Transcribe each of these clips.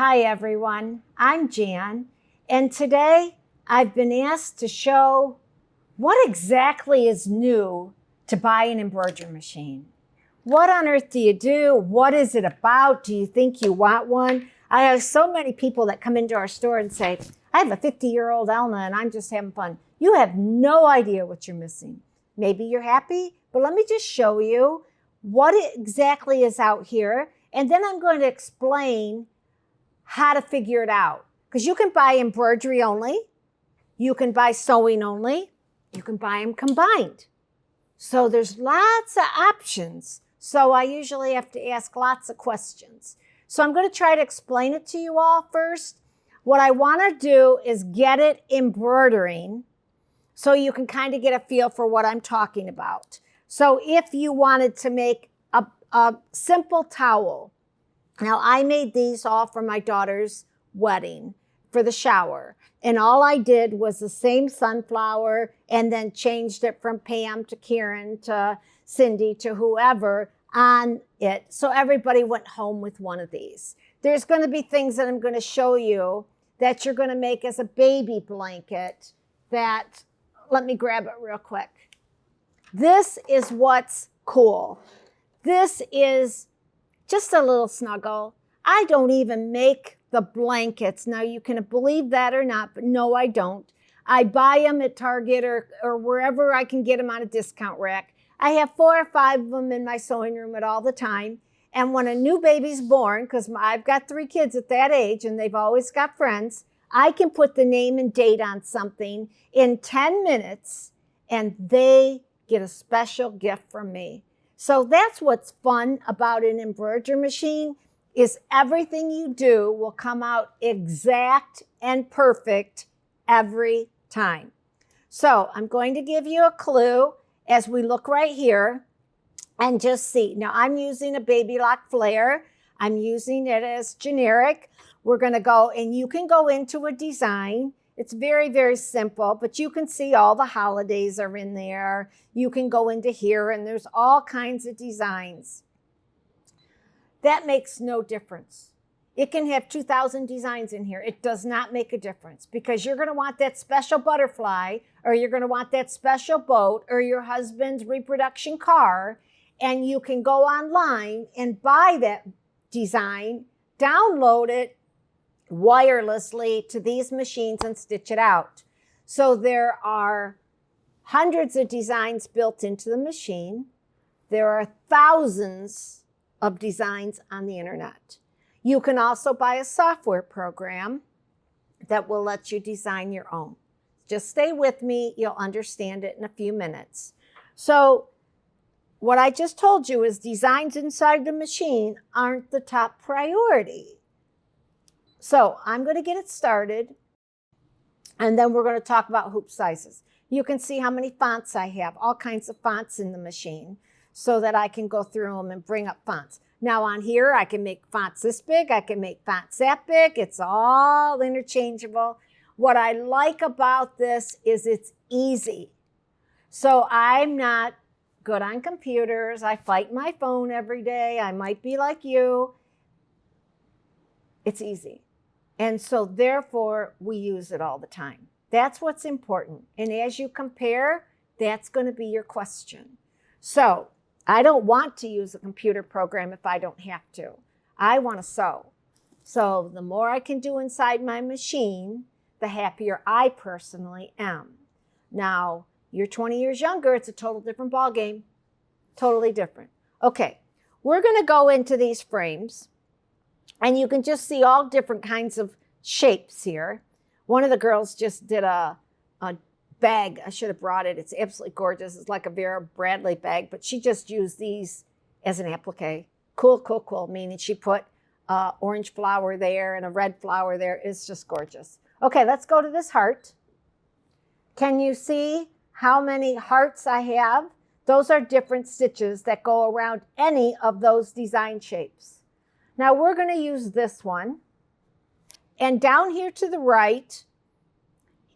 Hi everyone, I'm Jan, and today I've been asked to show what exactly is new to buy an embroidery machine. What on earth do you do? What is it about? Do you think you want one? I have so many people that come into our store and say, I have a 50-year-old Elna and I'm just having fun. You have no idea what you're missing. Maybe you're happy, but let me just show you what exactly is out here, and then I'm going to explain how to figure it out. Because you can buy embroidery only, you can buy sewing only, you can buy them combined. So there's lots of options. So I usually have to ask lots of questions. So I'm going to try to explain it to you all first. What I want to do is get it embroidering so you can kind of get a feel for what I'm talking about. So if you wanted to make a simple towel, now, I made these all for my daughter's wedding for the shower. And all I did was the same sunflower and then changed it from Pam to Karen to Cindy to whoever on it. So everybody went home with one of these. There's going to be things that I'm going to show you that you're going to make as a baby blanket that, let me grab it real quick. This is what's cool. This is just a little snuggle. I don't even make the blankets. Now, you can believe that or not, but no, I don't. I buy them at Target or wherever I can get them on a discount rack. I have 4 or 5 of them in my sewing room at all the time. And when a new baby's born, because I've got 3 kids at that age and they've always got friends, I can put the name and date on something in 10 minutes and they get a special gift from me. So that's what's fun about an embroidery machine, is everything you do will come out exact and perfect every time. So I'm going to give you a clue as we look right here and just see. Now I'm using a baby lock flare. I'm using it as generic. We're going to go, and you can go into a design. It's very, very simple, but you can see all the holidays are in there. You can go into here and there's all kinds of designs. That makes no difference. It can have 2,000 designs in here. It does not make a difference because you're going to want that special butterfly, or you're going to want that special boat, or your husband's reproduction car, and you can go online and buy that design, download it wirelessly to these machines and stitch it out. So there are hundreds of designs built into the machine. There are thousands of designs on the internet. You can also buy a software program that will let you design your own. Just stay with me. You'll understand it in a few minutes. So what I just told you is designs inside the machine aren't the top priority. So I'm going to get it started, and then we're going to talk about hoop sizes. You can see how many fonts I have, all kinds of fonts in the machine, so that I can go through them and bring up fonts. Now on here, I can make fonts this big, I can make fonts that big. It's all interchangeable. What I like about this is it's easy. So I'm not good on computers. I fight my phone every day. I might be like you. It's easy. And so therefore, we use it all the time. That's what's important. And as you compare, that's going to be your question. So I don't want to use a computer program if I don't have to. I want to sew. So the more I can do inside my machine, the happier I personally am. Now, you're 20 years younger, it's a total different ballgame. Totally different. Okay, we're going to go into these frames. And you can just see all different kinds of shapes here. One of the girls just did a bag. I should have brought it. It's absolutely gorgeous. It's like a Vera Bradley bag, but she just used these as an applique. Cool, cool, cool. Meaning she put orange flower there and a red flower there. It's just gorgeous. Okay, let's go to this heart. Can you see how many hearts I have? Those are different stitches that go around any of those design shapes. Now we're going to use this one. And down here to the right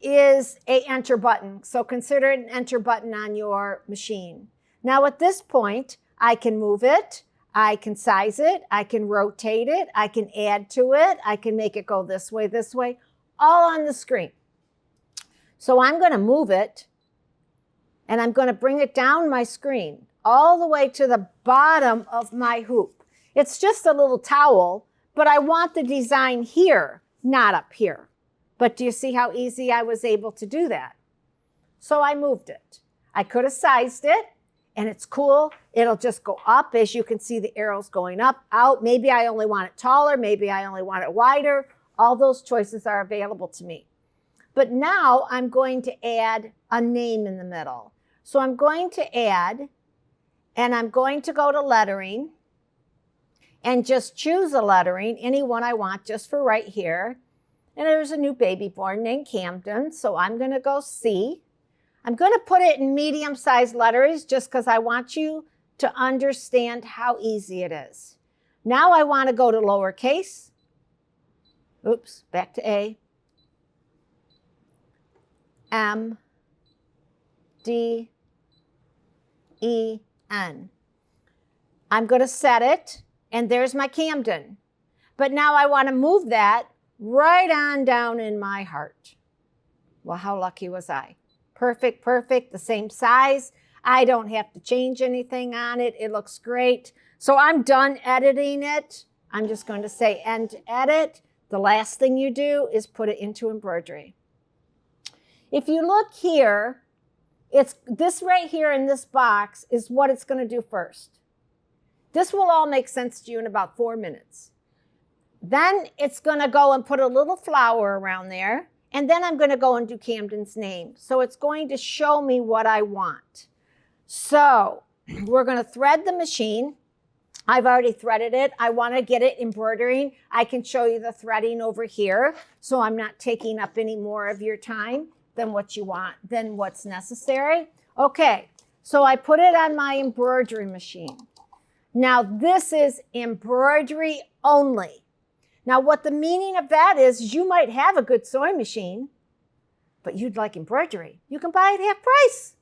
is a enter button. So consider it an enter button on your machine. Now at this point, I can move it. I can size it, I can rotate it, I can add to it, I can make it go this way, all on the screen. So I'm going to move it, and I'm going to bring it down my screen all the way to the bottom of my hoop. It's just a little towel, but I want the design here, not up here. But do you see how easy I was able to do that? So I moved it. I could have sized it, and it's cool. It'll just go up. As you can see, the arrows going up, out. Maybe I only want it taller. Maybe I only want it wider. All those choices are available to me. But now I'm going to add a name in the middle. So I'm going to add, and I'm going to go to lettering and just choose a lettering, any one I want just for right here. And there's a new baby born named Camden, so I'm going to go C. I'm going to put it in medium-sized letters just because I want you to understand how easy it is. Now I want to go to lowercase. Oops, back to A. M, D, E, N. I'm going to set it, and there's my Camden. But now I want to move that right on down in my heart. Well, how lucky was I? Perfect, perfect, the same size. I don't have to change anything on it. It looks great. So I'm done editing it. I'm just going to say end edit. The last thing you do is put it into embroidery. If you look here, it's this right here in this box is what it's going to do first. This will all make sense to you in about 4 minutes. Then it's going to go and put a little flower around there. And then I'm going to go and do Camden's name. So it's going to show me what I want. So we're going to thread the machine. I've already threaded it. I want to get it embroidering. I can show you the threading over here. So I'm not taking up any more of your time than what you want, than what's necessary. Okay, so I put it on my embroidery machine. Now this is embroidery only. Now, what the meaning of that is you might have a good sewing machine, but you'd like embroidery. You can buy it half price.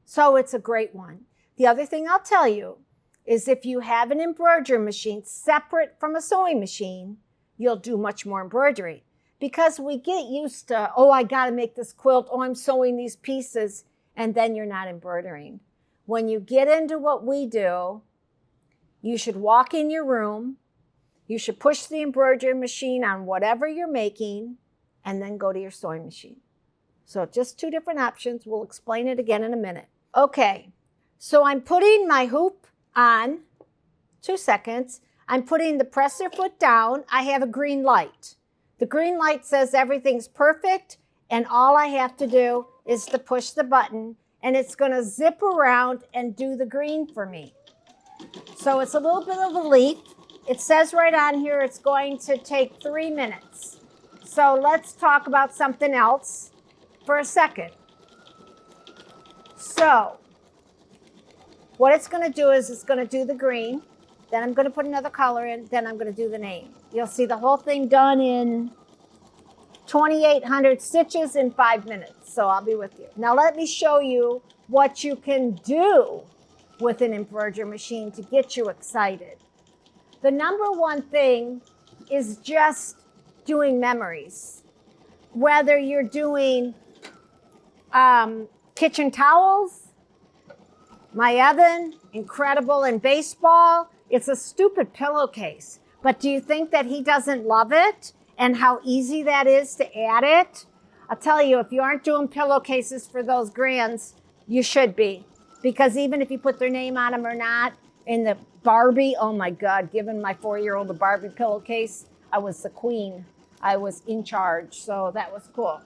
So it's a great one. The other thing I'll tell you is if you have an embroidery machine separate from a sewing machine, you'll do much more embroidery. Because we get used to, oh, I got to make this quilt. Oh, I'm sewing these pieces. And then you're not embroidering. When you get into what we do, you should walk in your room. You should push the embroidery machine on whatever you're making and then go to your sewing machine. So just 2 different options. We'll explain it again in a minute. Okay, so I'm putting my hoop on, 2 seconds. I'm putting the presser foot down. I have a green light. The green light says everything's perfect, and all I have to do is to push the button, and it's going to zip around and do the green for me. So it's a little bit of a leap. It says right on here it's going to take 3 minutes. So let's talk about something else for a second. So what it's going to do is it's going to do the green. Then I'm going to put another color in. Then I'm going to do the name. You'll see the whole thing done in 2,800 stitches in 5 minutes. So I'll be with you. Now let me show you what you can do with an embroidery machine to get you excited. The number one thing is just doing memories. Whether you're doing kitchen towels, my oven, incredible in baseball. It's a stupid pillowcase. But do you think that he doesn't love it and how easy that is to add it? I'll tell you, if you aren't doing pillowcases for those grands, you should be. Because even if you put their name on them or not, in the Barbie, oh my God, giving my 4-year-old a Barbie pillowcase, I was the queen. I was in charge, so that was cool.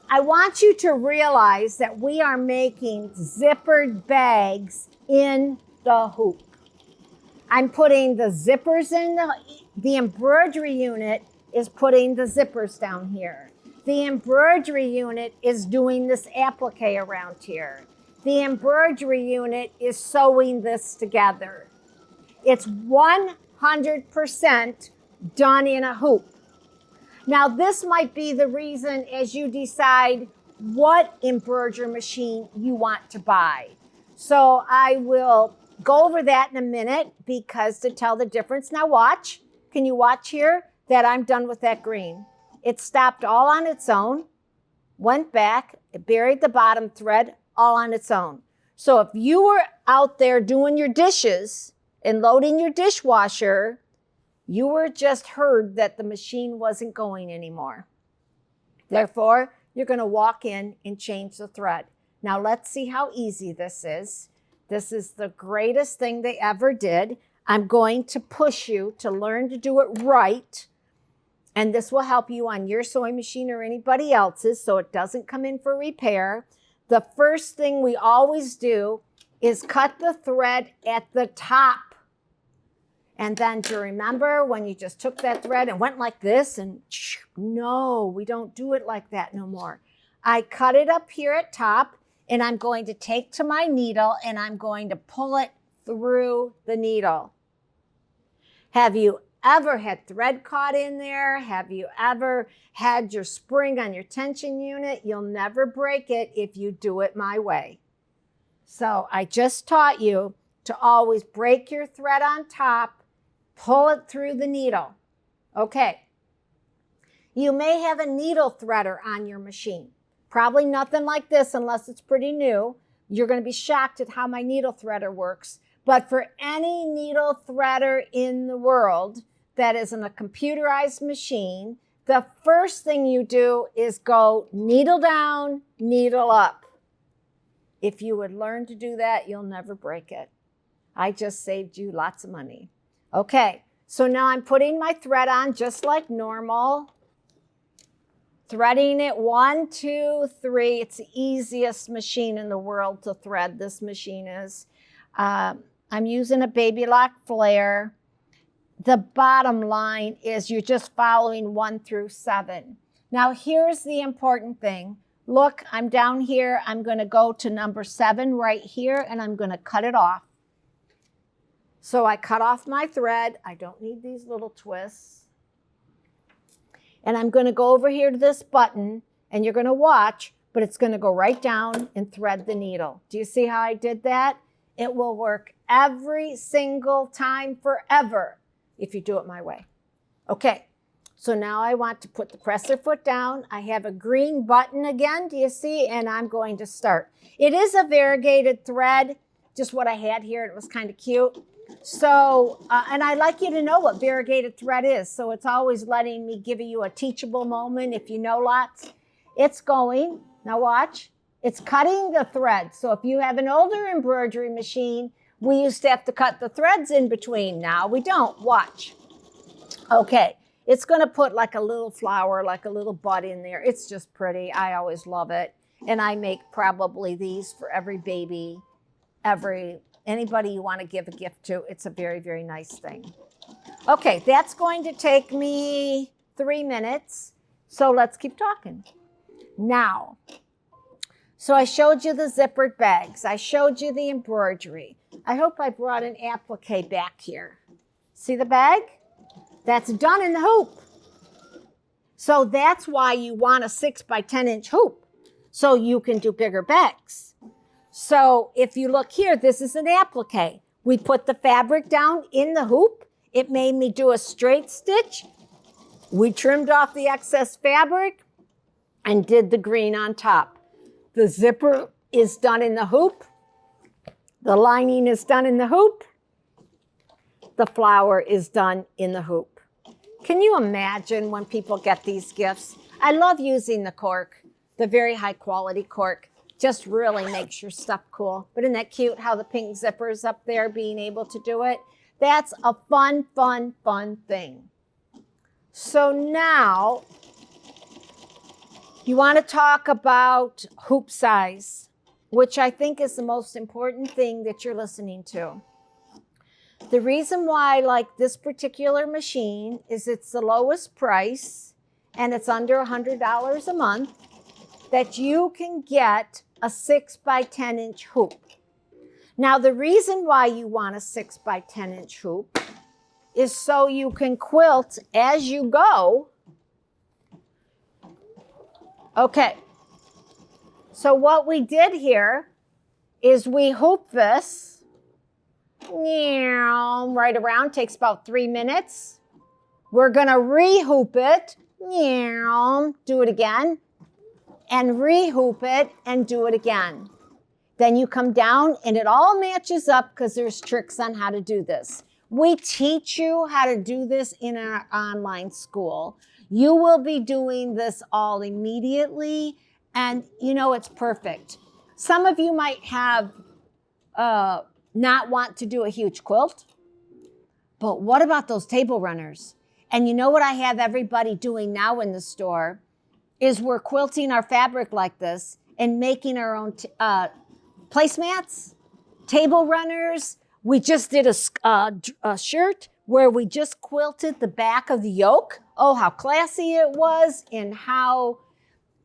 I want you to realize that we are making zippered bags in the hoop. I'm putting the zippers in the embroidery unit is putting the zippers down here. The embroidery unit is doing this applique around here. The embroidery unit is sewing this together. It's 100% done in a hoop. Now, this might be the reason as you decide what embroidery machine you want to buy. So I will go over that in a minute because to tell the difference. Now watch. Can you watch here that I'm done with that green? It stopped all on its own, went back, it buried the bottom thread all on its own. So if you were out there doing your dishes and loading your dishwasher, you were just heard that the machine wasn't going anymore. Therefore, you're going to walk in and change the thread. Now let's see how easy this is. This is the greatest thing they ever did. I'm going to push you to learn to do it right. And this will help you on your sewing machine or anybody else's so it doesn't come in for repair. The first thing we always do is cut the thread at the top. And then to remember when you just took that thread and went like this and no, we don't do it like that no more. I cut it up here at top and I'm going to take to my needle and I'm going to pull it through the needle. Have you ever had thread caught in there? Have you ever had your spring on your tension unit? You'll never break it if you do it my way. So I just taught you to always break your thread on top, pull it through the needle. Okay. You may have a needle threader on your machine. Probably nothing like this unless it's pretty new. You're going to be shocked at how my needle threader works. But for any needle threader in the world that is in a computerized machine, the first thing you do is go needle down, needle up. If you would learn to do that, you'll never break it. I just saved you lots of money. Okay, so now I'm putting my thread on just like normal. Threading it 1, 2, 3. It's the easiest machine in the world to thread. This machine is. I'm using a baby lock flare. The bottom line is you're just following 1 through 7. Now here's the important thing. Look, I'm down here. I'm going to go to number 7 right here and I'm going to cut it off. So I cut off my thread. I don't need these little twists. And I'm going to go over here to this button and you're going to watch, but it's going to go right down and thread the needle. Do you see how I did that? It will work every single time forever if you do it my way. Okay, so now I want to put the presser foot down. I have a green button again, do you see? And I'm going to start. It is a variegated thread, just what I had here. It was kind of cute. So, and I like you to know what variegated thread is. So it's always letting me give you a teachable moment if you know lots. It's going, now watch, it's cutting the thread. So if you have an older embroidery machine, we used to have to cut the threads in between. Now we don't, watch. Okay, it's gonna put like a little flower, like a little bud in there. It's just pretty, I always love it. And I make probably these for every baby, anybody you want to give a gift to. It's a very, very nice thing. Okay, that's going to take me 3 minutes. So let's keep talking. Now, so I showed you the zippered bags. I showed you the embroidery. I hope I brought an applique back here. See the bag? That's done in the hoop. So that's why you want a 6 by 10 inch hoop, so you can do bigger bags. So if you look here, this is an applique. We put the fabric down in the hoop. It made me do a straight stitch. We trimmed off the excess fabric and did the green on top. The zipper is done in the hoop. The lining is done in the hoop. The flower is done in the hoop. Can you imagine when people get these gifts? I love using the cork, the very high quality cork. Just really makes your stuff cool. But isn't that cute how the pink zipper's up there being able to do it? That's a fun, fun, fun thing. So now you want to talk about hoop size, which I think is the most important thing that you're listening to. The reason why I like this particular machine is it's the lowest price and it's under $100 a month that you can get a 6 by 10 inch hoop. Now, the reason why you want a 6 by 10 inch hoop is so you can quilt as you go. Okay, so what we did here is we hooped this right around, takes about 3 minutes. We're gonna re-hoop it, do it again, and re-hoop it and do it again. Then you come down and it all matches up because there's tricks on how to do this. We teach you how to do this in our online school. You will be doing this all immediately, and you know it's perfect. Some of you might have not want to do a huge quilt, but what about those table runners? And you know what I have everybody doing now in the store is we're quilting our fabric like this and making our own placemats, table runners. We just did a shirt where we just quilted the back of the yoke. Oh, how classy it was and how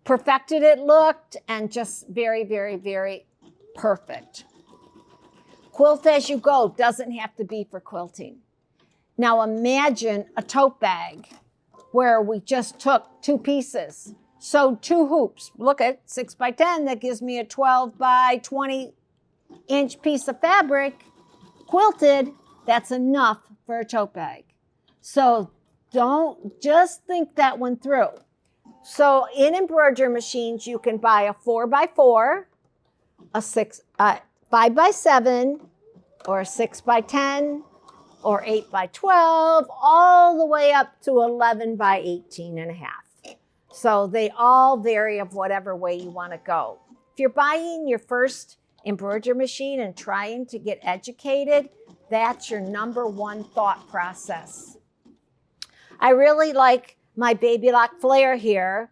perfected it looked, and just very, very, very perfect. Quilt as you go doesn't have to be for quilting. Now imagine a tote bag where we just took 2 pieces. So 2 hoops, look at 6 by 10, that gives me a 12 by 20 inch piece of fabric. Quilted, that's enough for a tote bag. So don't just think that one through. So in embroidery machines, you can buy a 4 by 4, a 5 by 7, or a 6 by 10, or 8 by 12, all the way up to 11 by 18 and a half. So they all vary of whatever way you want to go. If you're buying your first embroidery machine and trying to get educated, that's your #1 thought process. I really like my Baby Lock Flare here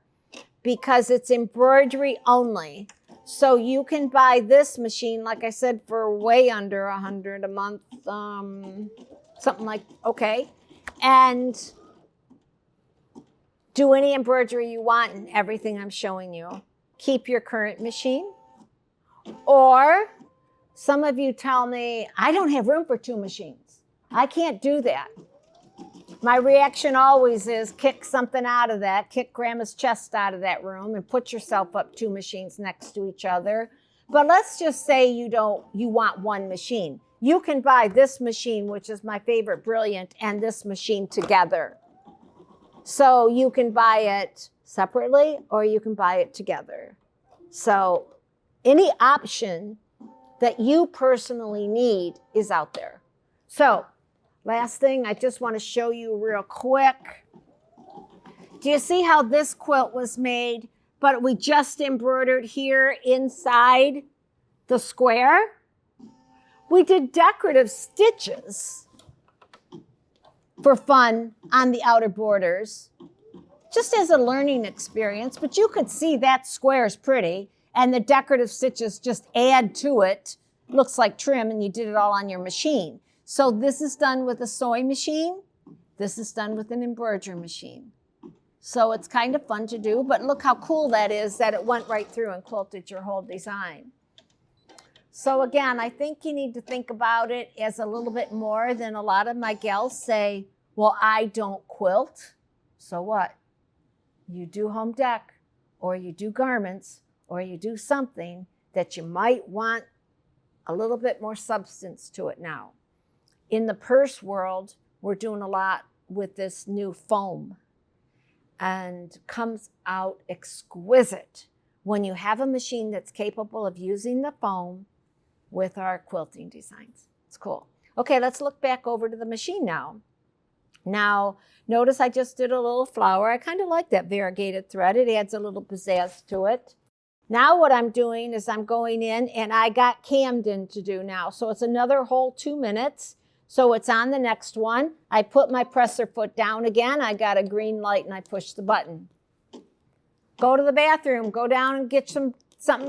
because it's embroidery only. So you can buy this machine, like I said, for way under $100 a month, something like, okay, and do any embroidery you want and everything I'm showing you. Keep your current machine. Or some of you tell me, I don't have room for 2 machines. I can't do that. My reaction always is kick something out of that, kick grandma's chest out of that room and put yourself up 2 machines next to each other. But let's just say you want 1 machine. You can buy this machine, which is my favorite Brilliant, and this machine together. So you can buy it separately or you can buy it together. So any option that you personally need is out there. So last thing, I just want to show you real quick. Do you see how this quilt was made, but we just embroidered here inside the square? We did decorative stitches for fun on the outer borders, just as a learning experience, but you could see that square is pretty, and the decorative stitches just add to it. Looks like trim, and you did it all on your machine. So this is done with a sewing machine. This is done with an embroidery machine. So it's kind of fun to do, but look how cool that is that it went right through and quilted your whole design. So again, I think you need to think about it as a little bit more than a lot of my gals say, well, I don't quilt. So what? You do home dec, or you do garments, or you do something that you might want a little bit more substance to it now. In the purse world, we're doing a lot with this new foam, and comes out exquisite when you have a machine that's capable of using the foam with our quilting designs. It's cool. Okay, let's look back over to the machine now. Now, notice I just did a little flower. I kind of like that variegated thread. It adds a little pizzazz to it. Now what I'm doing is I'm going in, and I got Camden to do now. So it's another whole 2 minutes. So it's on the next one. I put my presser foot down again. I got a green light and I push the button. Go to the bathroom. Go down and get something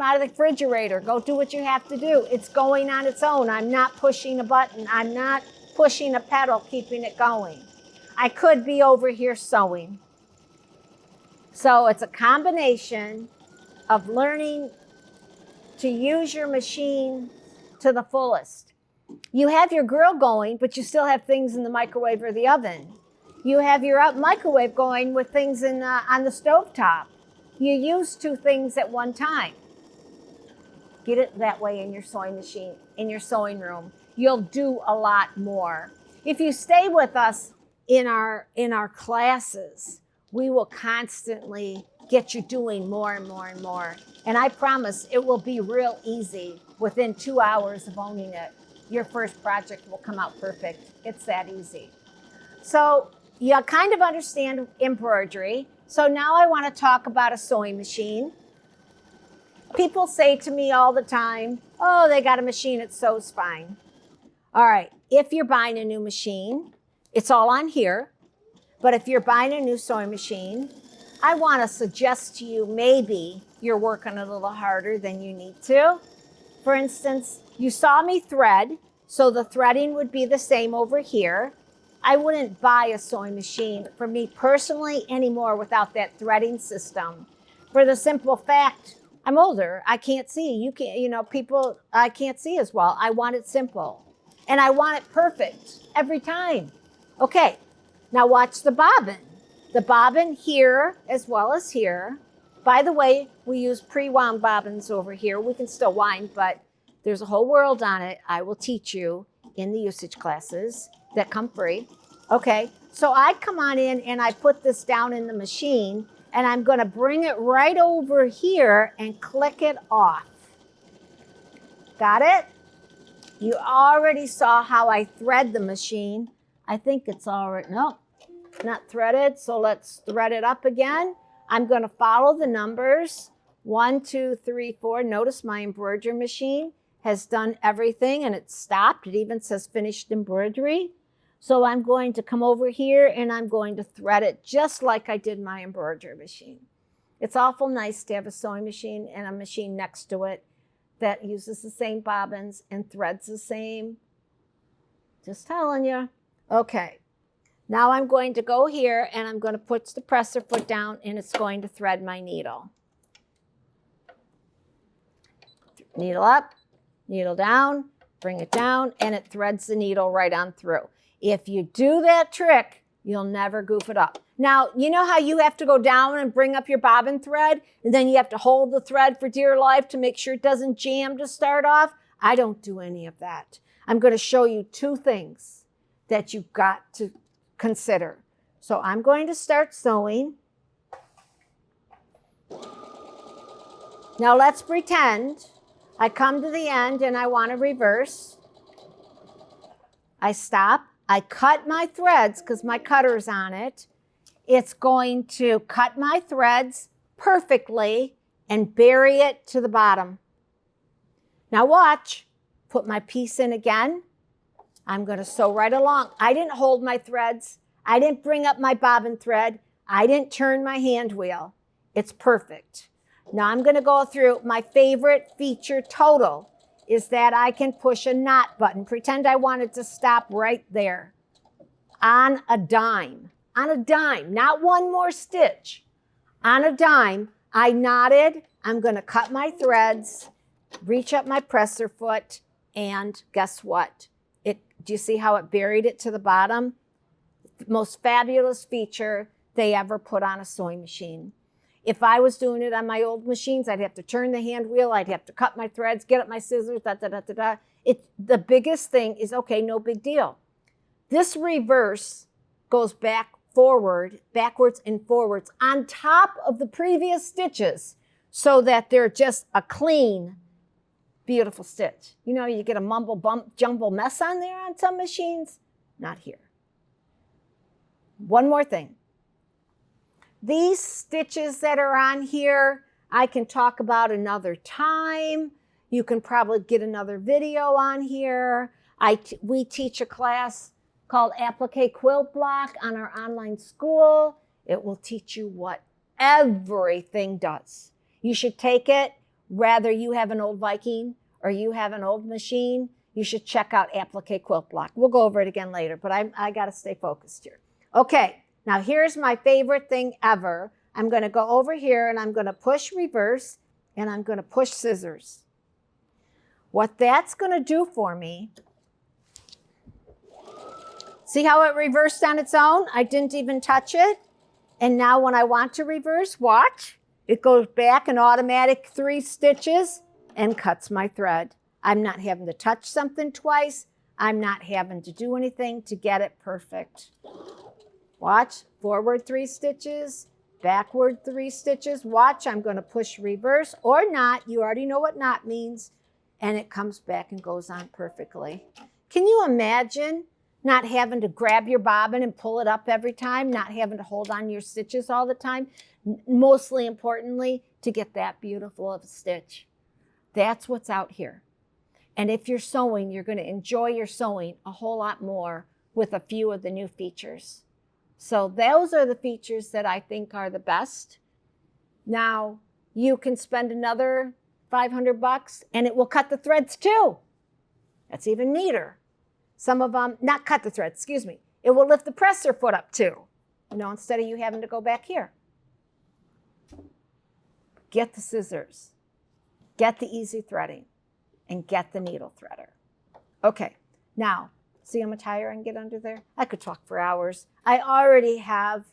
out of the refrigerator. Go do what you have to do. It's going on its own. I'm not pushing a button. I'm not pushing a pedal, keeping it going. I could be over here sewing. So it's a combination of learning to use your machine to the fullest. You have your grill going, but you still have things in the microwave or the oven. You have your microwave going with things on the stovetop. You use 2 things at one time. Get it that way in your sewing machine, in your sewing room. you'll do a lot more. If you stay with us in our classes, we will constantly get you doing more and more and more. And I promise it will be real easy. Within 2 hours of owning it, your first project will come out perfect. It's that easy. So you kind of understand embroidery. So now I want to talk about a sewing machine. People say to me all the time, oh, they got a machine, it sews fine. All right, if you're buying a new machine, it's all on here. But if you're buying a new sewing machine, I want to suggest to you maybe you're working a little harder than you need to. For instance, you saw me thread, so the threading would be the same over here. I wouldn't buy a sewing machine for me personally anymore without that threading system. For the simple fact, I'm older, I can't see. You can't, people, I can't see as well. I want it simple. And I want it perfect every time. Okay, now watch the bobbin. The bobbin here as well as here. By the way, we use pre-wound bobbins over here. We can still wind, but there's a whole world on it. I will teach you in the usage classes that come free. Okay, so I come on in and I put this down in the machine and I'm gonna bring it right over here and click it off. Got it? You already saw how I thread the machine. I think it's already, no, not threaded. So let's thread it up again. I'm gonna follow the numbers. 1, 2, 3, 4. Notice my embroidery machine has done everything and it's stopped. It even says finished embroidery. So I'm going to come over here and I'm going to thread it just like I did my embroidery machine. It's awful nice to have a sewing machine and a machine next to it that uses the same bobbins and threads the same. Just telling you. Okay. Now I'm going to go here and I'm going to put the presser foot down and it's going to thread my needle. Needle up, needle down, bring it down, and it threads the needle right on through. If you do that trick, you'll never goof it up. Now, you know how you have to go down and bring up your bobbin thread, and then you have to hold the thread for dear life to make sure it doesn't jam to start off? I don't do any of that. I'm going to show you 2 things that you've got to consider. So I'm going to start sewing. Now let's pretend I come to the end and I want to reverse. I stop. I cut my threads because my cutter's on it. It's going to cut my threads perfectly and bury it to the bottom. Now watch. Put my piece in again. I'm going to sew right along. I didn't hold my threads. I didn't bring up my bobbin thread. I didn't turn my hand wheel. It's perfect. Now I'm going to go through my favorite feature total is that I can push a knot button. Pretend I wanted to stop right there on a dime, not one more stitch. On a dime, I knotted. I'm going to cut my threads, reach up my presser foot, and guess what? Do you see how it buried it to the bottom? The most fabulous feature they ever put on a sewing machine. If I was doing it on my old machines, I'd have to turn the hand wheel, I'd have to cut my threads, get up my scissors, The biggest thing is, okay, no big deal. This reverse goes backwards and forwards on top of the previous stitches so that they're just a clean, beautiful jitch. You get a jumble mess on there on some machines, not here. One more thing. These stitches that are on here, I can talk about another time. You can probably get another video on here. We teach a class called Applique Quilt Block on our online school. It will teach you what everything does. You should take it, whether you have an old Viking or you have an old machine, you should check out Applique Quilt Block. We'll go over it again later, but I got to stay focused here. Okay. Now here's my favorite thing ever. I'm going to go over here and I'm going to push reverse and I'm going to push scissors. What that's going to do for me, see how it reversed on its own? I didn't even touch it. And now when I want to reverse, watch, it goes back an automatic 3 stitches and cuts my thread. I'm not having to touch something twice. I'm not having to do anything to get it perfect. Watch, forward 3 stitches, backward 3 stitches. Watch, I'm going to push reverse or not. You already know what not means. And it comes back and goes on perfectly. Can you imagine not having to grab your bobbin and pull it up every time, not having to hold on your stitches all the time? Mostly importantly, to get that beautiful of a stitch. That's what's out here. And if you're sewing, you're going to enjoy your sewing a whole lot more with a few of the new features. So those are the features that I think are the best. Now, you can spend another $500 and it will cut the threads too. That's even neater. Some of them, not cut the threads, excuse me. It will lift the presser foot up too. You know, instead of you having to go back here. Get the scissors. Get the easy threading. And get the needle threader. Okay, now, see how much higher I can get under there? I could talk for hours. I already have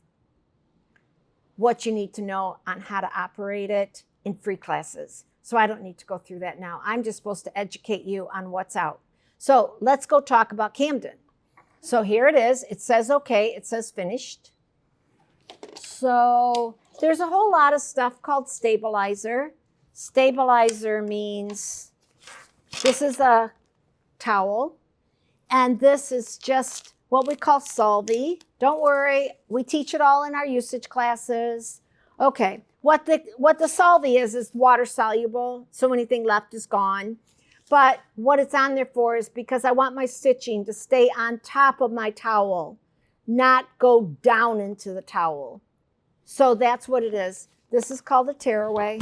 what you need to know on how to operate it in free classes. So I don't need to go through that now. I'm just supposed to educate you on what's out. So let's go talk about Camden. So here it is. It says okay. It says finished. So there's a whole lot of stuff called stabilizer. Stabilizer means this is a towel, and this is just what we call solvy. Don't worry, we teach it all in our usage classes. Okay, what the solvy is water soluble, so anything left is gone. But what it's on there for is because I want my stitching to stay on top of my towel, not go down into the towel. So that's what it is. This is called a tearaway.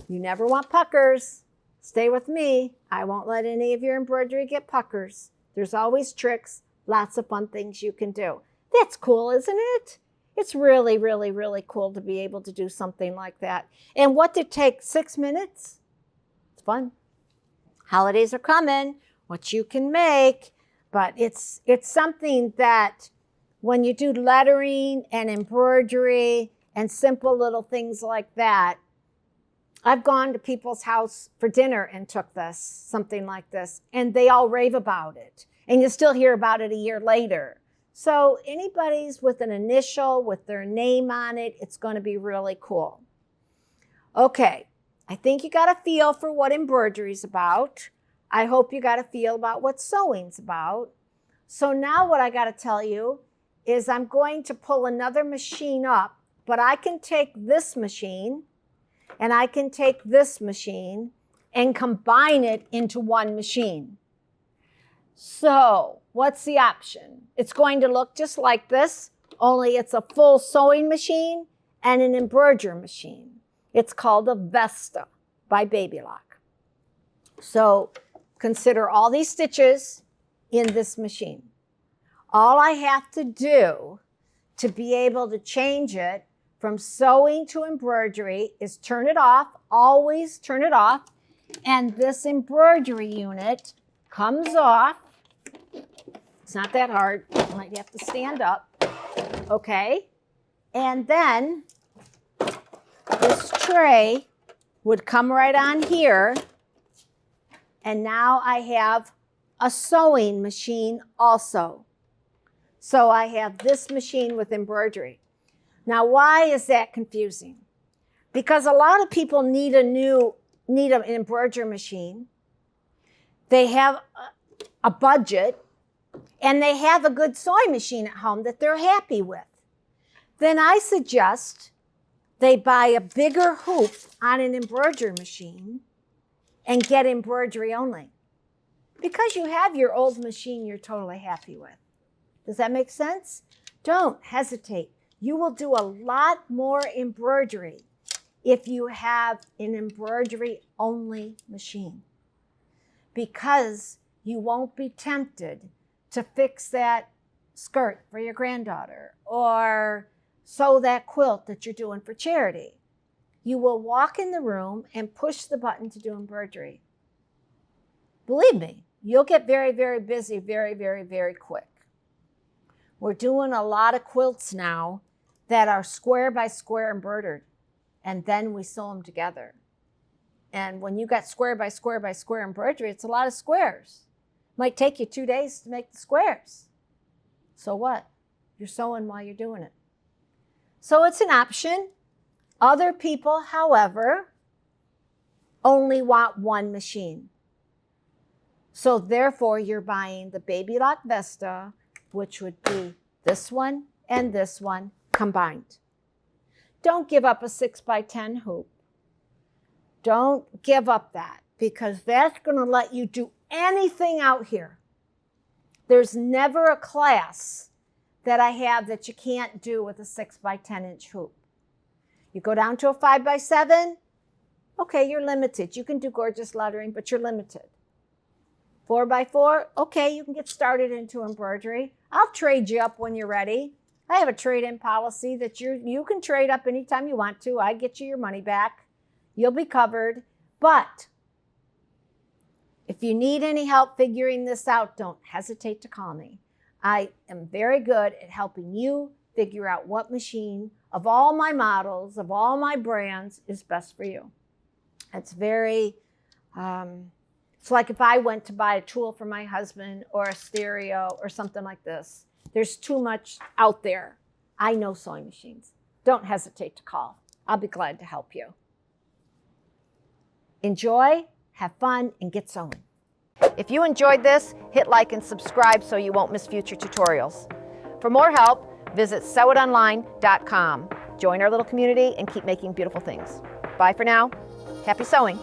You never want puckers. Stay with me. I won't let any of your embroidery get puckers. There's always tricks, lots of fun things you can do. That's cool, isn't it? It's really, really, really cool to be able to do something like that. And what did it take? 6 minutes? It's fun. Holidays are coming, what you can make, but it's something that when you do lettering and embroidery and simple little things like that, I've gone to people's house for dinner and took this, something like this, and they all rave about it. And you still hear about it a year later. So anybody's with an initial, with their name on it, it's going to be really cool. Okay, I think you got a feel for what embroidery is about. I hope you got a feel about what sewing's about. So now what I got to tell you is I'm going to pull another machine up, but I can take this machine and I can take this machine and combine it into one machine. So what's the option? It's going to look just like this, only it's a full sewing machine and an embroidery machine. It's called a Vesta by Babylock. So consider all these stitches in this machine. All I have to do to be able to change it from sewing to embroidery is turn it off, always turn it off, and this embroidery unit comes off. It's not that hard. You might have to stand up. Okay. And then this tray would come right on here. And now I have a sewing machine also. So I have this machine with embroidery. Now, why is that confusing? Because a lot of people need an embroidery machine. They have a budget, and they have a good sewing machine at home that they're happy with. Then I suggest they buy a bigger hoop on an embroidery machine and get embroidery only. Because you have your old machine you're totally happy with. Does that make sense? Don't hesitate. You will do a lot more embroidery if you have an embroidery-only machine, because you won't be tempted to fix that skirt for your granddaughter or sew that quilt that you're doing for charity. You will walk in the room and push the button to do embroidery. Believe me, you'll get very, very busy very, very, very quick. We're doing a lot of quilts now that are square by square embroidered, and then we sew them together. And when you got square by square by square embroidery, it's a lot of squares. Might take you 2 days to make the squares. So what? You're sewing while you're doing it. So it's an option. Other people, however, only want one machine. So therefore, you're buying the Baby Lock Vesta, which would be this one and this one combined. Don't give up a 6x10 hoop. Don't give up that, because that's going to let you do anything out here. There's never a class that I have that you can't do with a 6x10 hoop. You go down to a 5x7, okay, you're limited. You can do gorgeous lettering, but you're limited. 4x4, okay, you can get started into embroidery. I'll trade you up when you're ready. I have a trade-in policy that you can trade up anytime you want to. I get you your money back. You'll be covered. But if you need any help figuring this out, don't hesitate to call me. I am very good at helping you figure out what machine of all my models, of all my brands, is best for you. It's very, it's like if I went to buy a tool for my husband or a stereo or something like this. There's too much out there. I know sewing machines. Don't hesitate to call. I'll be glad to help you. Enjoy, have fun, and get sewing. If you enjoyed this, hit like and subscribe so you won't miss future tutorials. For more help, visit sewitonline.com. Join our little community and keep making beautiful things. Bye for now. Happy sewing.